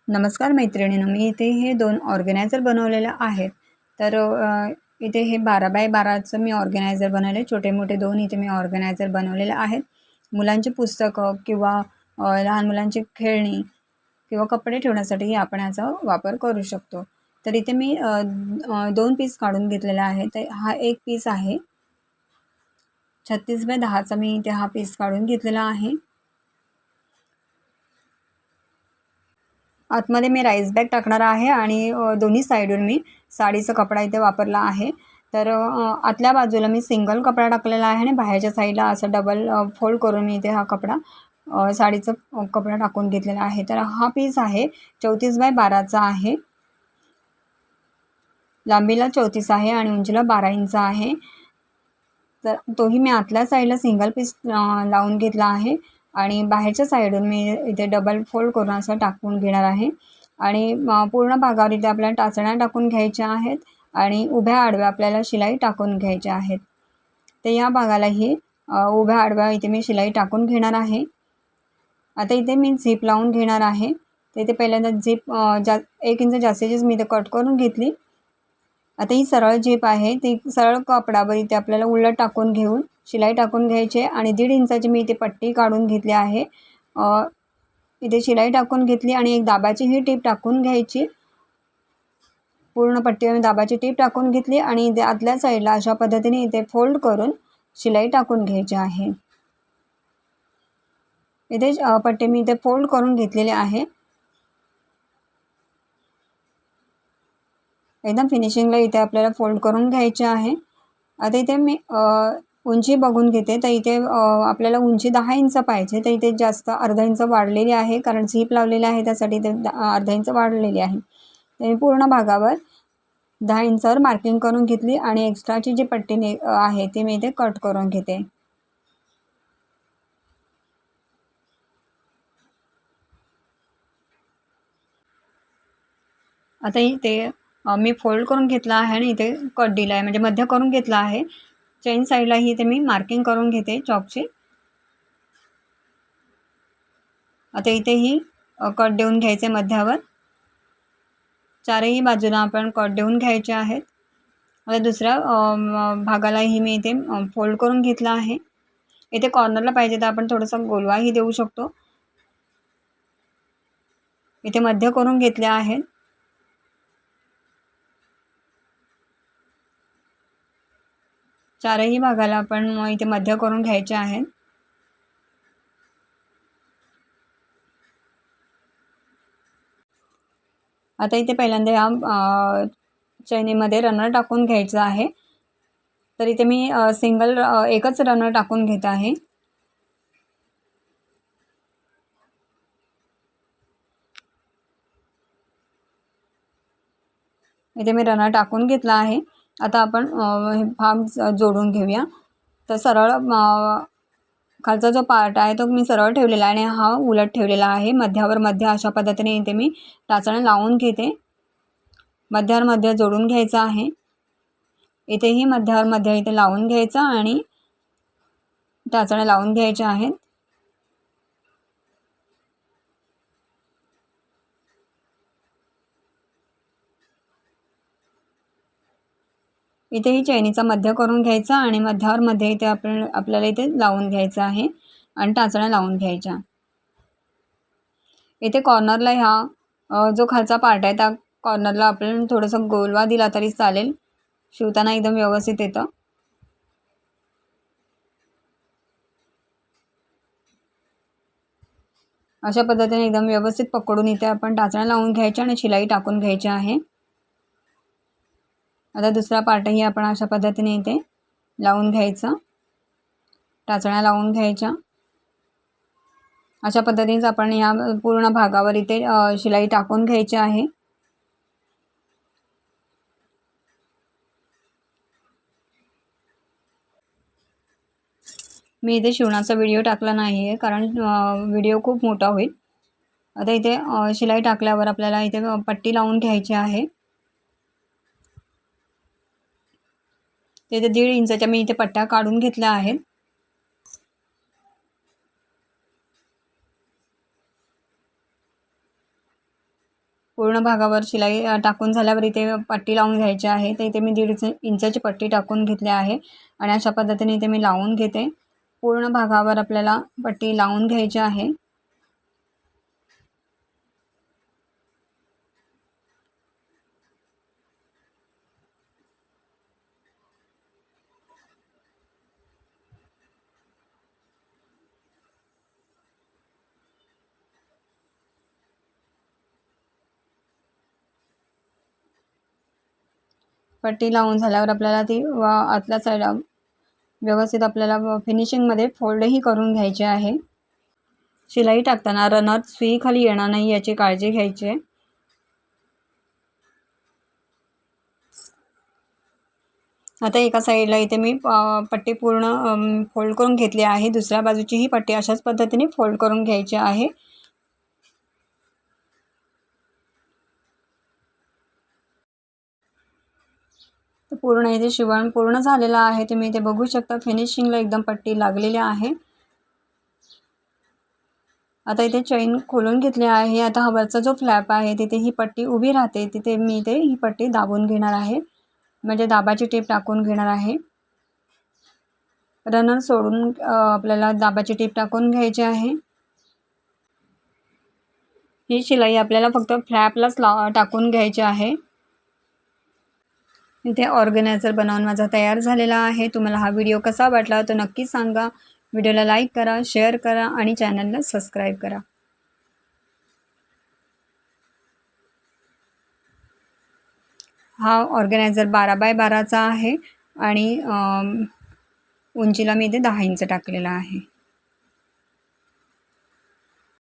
नमस्कार मैत्रिणींनो, मी इथे हे 2 ऑर्गनायझर बनवलेले आहेत. तर इथे हे 12 बाय 12चं मी ऑर्गनायझर बनवले. छोटे-मोठे 2 इथे मी ऑर्गनायझर बनवलेले आहेत. मुलांची पुस्तकं किंवा लहान मुलांची खेळणी किंवा कपडे ठेवण्यासाठीही आपण याचा वापर करू शकतो. तर इथे मी 2 पीस काढून घेतलेले आहेत. तर हा एक पीस आहे. 36 बाय 10चा मी इथे हा पीस काढून घेतलेला आहे. आतमध्ये मी राईस बॅग टाकणार आहे आणि दोन्ही साईडून मी साडीचा कपडा इथे वापरला आहे. तर आतल्या बाजूला मी सिंगल कपडा टाकलेला आहे आणि बाहेरच्या साईडला असं डबल फोल्ड करून मी इथे हा कपडा साडीचा कपडा टाकून घेतलेला आहे. तर हा पीस आहे 34 बाय 12चा आहे. लांबीला 34 आहे आणि उंचीला 12 इंच आहे. तर तोही मी आतल्या साईडला सिंगल पीस लावून घेतला आहे आणि बाहेरच्या साईडून मी इथे डबल फोल्ड करून असं टाकून घेणार आहे. आणि पूर्ण भागावर इथे आपल्याला टाचण्या टाकून घ्यायच्या आहेत आणि उभ्या आडव्या आपल्याला शिलाई टाकून घ्यायच्या आहेत. तर या भागालाही उभ्या आडव्या इथे मी शिलाई टाकून घेणार आहे. आता इथे मी झीप लावून घेणार आहे. तर इथे पहिल्यांदा झीप 1 इंच जास्तीचीच मी इथे कट करून घेतली. आता ही सरळ झीप आहे ती सरळ कपडावर इथे आपल्याला उलट टाकून घेऊन शिलाई टाकून घ्यायची आहे आणि 1.5 इंचाची मी इथे पट्टी काढून घेतली आहे. इथे शिलाई टाकून घेतली आणि एक दाबाची ही टीप टाकून घ्यायची. पूर्ण पट्टीवर दाबाची टीप टाकून घेतली आणि इथे आतल्या साईडला अशा पद्धतीने इथे फोल्ड करून शिलाई टाकून घ्यायची आहे. इथे पट्टी मी इथे फोल्ड करून घेतलेली आहे. एकदम फिनिशिंगला इथे आपल्याला फोल्ड करून घ्यायचे आहे. आता इथे मी उंची बघून घेते. तर इथे आपल्याला उंची 10 इंच पाहिजे. तर इथे जास्त अर्धा इंच वाढलेली आहे कारण झीप लावलेली आहे त्यासाठी इथे अर्धा इंच वाढलेली आहे. तर मी पूर्ण भागावर 10 इंचावर मार्किंग करून घेतली आणि एक्स्ट्राची जी पट्टी आहे ती मी इथे कट करून घेते. आता इथे मी फोल्ड करून घेतला आहे आणि इथे कट दिला आहे म्हणजे मध्य करून घेतला आहे. चेन साईडलाही इथे मी मार्किंग करून घेते चॉकची. आता इथेही कट देऊन घ्यायचे मध्यावर. चारही बाजूला आपण कट देऊन घ्यायचे आहेत. आता दुसऱ्या भागालाही मी इथे फोल्ड करून घेतला आहे. इथे कॉर्नरला पाहिजे तर आपण थोडासा गोलवाही देऊ शकतो. इथे मध्य करून घेतले आहेत. चारही भागाला आपण इथे मध्य करून घ्यायचे आहेत. आता इथे पहिल्यांदा या चैनीमध्ये रनर टाकून घ्यायचं आहे. तर इथे मी एकच रनर टाकून घेत आहे. इथे मी रनर टाकून घेतला आहे. आता आपण हे भाग जोडून घेऊया. तर सरळ खालचा जो पार्ट आहे तो मी सरळ ठेवलेला आहे आणि हा उलट ठेवलेला आहे. मध्यावर मध्य अशा पद्धतीने इथे मी टाचण्या लावून घेते. मध्यावर मध्य जोडून घ्यायचं आहे. इथेही मध्यावर मध्य इथे लावून घ्यायचं आणि टाचण्या लावून घ्यायच्या आहेत. इथेही चैनीचा मध्य करून घ्यायचा आणि मध्यावर मध्ये इथे आपल्याला इथे लावून घ्यायचं आहे आणि टाचण्या लावून घ्यायच्या. इथे कॉर्नरला ह्या जो खालचा पार्ट आहे त्या कॉर्नरला आपण थोडंसं गोलवा दिला तरी चालेल. शिवताना एकदम व्यवस्थित येतं. अशा पद्धतीने एकदम व्यवस्थित पकडून इथे आपण टाचण्या लावून घ्यायच्या आणि शिलाई टाकून घ्यायची आहे. आता दुसरा पार्टही आपण अशा पद्धतीने इथे लावून घ्यायचा. टाचण्या लावून घ्यायच्या. अशा पद्धतीनेच आपण या पूर्ण भागावर इथे शिलाई टाकून घ्यायची आहे. मी इथे शिवण्याचा व्हिडिओ टाकला नाही आहे कारण व्हिडिओ खूप मोठा होईल. आता इथे शिलाई टाकल्यावर आपल्याला इथे पट्टी लावून घ्यायची आहे. इथे 1.5 इंचाच्या मी इथे पट्ट्या काढून घेतल्या आहेत. पूर्ण भागावर शिलाई टाकून झाल्यावर इथे पट्टी लावून घ्यायची आहे. तर इथे मी 1.5 इंचाची पट्टी टाकून घेतली आहे आणि अशा पद्धतीने इथे मी लावून घेते. पूर्ण भागावर आपल्याला पट्टी लावून घ्यायची आहे. पट्टी लावून झाल्यावर आपल्याला ती आतल्या साईडला व्यवस्थित आपल्याला फिनिशिंगमध्ये फोल्डही करून घ्यायचे आहे. शिलाई टाकताना रनर सुई खाली येणार नाही याची काळजी घ्यायची आहे. आता एका साईडला इथे मी पट्टी पूर्ण फोल्ड करून घेतली आहे. दुसऱ्या बाजूचीही पट्टी अशाच पद्धतीने फोल्ड करून घ्यायची आहे. तर पूर्ण इथे शिवण पूर्ण झालेलं आहे. तुम्ही इथे बघू शकता फिनिशिंगला एकदम पट्टी लागलेली आहे. आता इथे चैन खोलून घेतली आहे. आता हा वरचा जो फ्लॅप आहे तिथे ही पट्टी उभी राहते, तिथे मी इथे ही पट्टी दाबून घेणार आहे, म्हणजे दाबाची टीप टाकून घेणार आहे. रनर सोडून आपल्याला दाबाची टीप टाकून घ्यायची आहे. ही शिलाई आपल्याला फक्त फ्लॅपलाच टाकून घ्यायची आहे. इथे ऑर्गनायझर बनवून माझा तयार झालेला आहे. तुम्हाला हा व्हिडिओ कसा वाटला तर नक्की सांगा. व्हिडिओला लाईक करा, शेअर करा आणि चॅनलला सबस्क्राईब करा. हा ऑर्गनायझर 12x12चा आहे आणि उंचीला मी इथे 10 इंच टाकलेला आहे.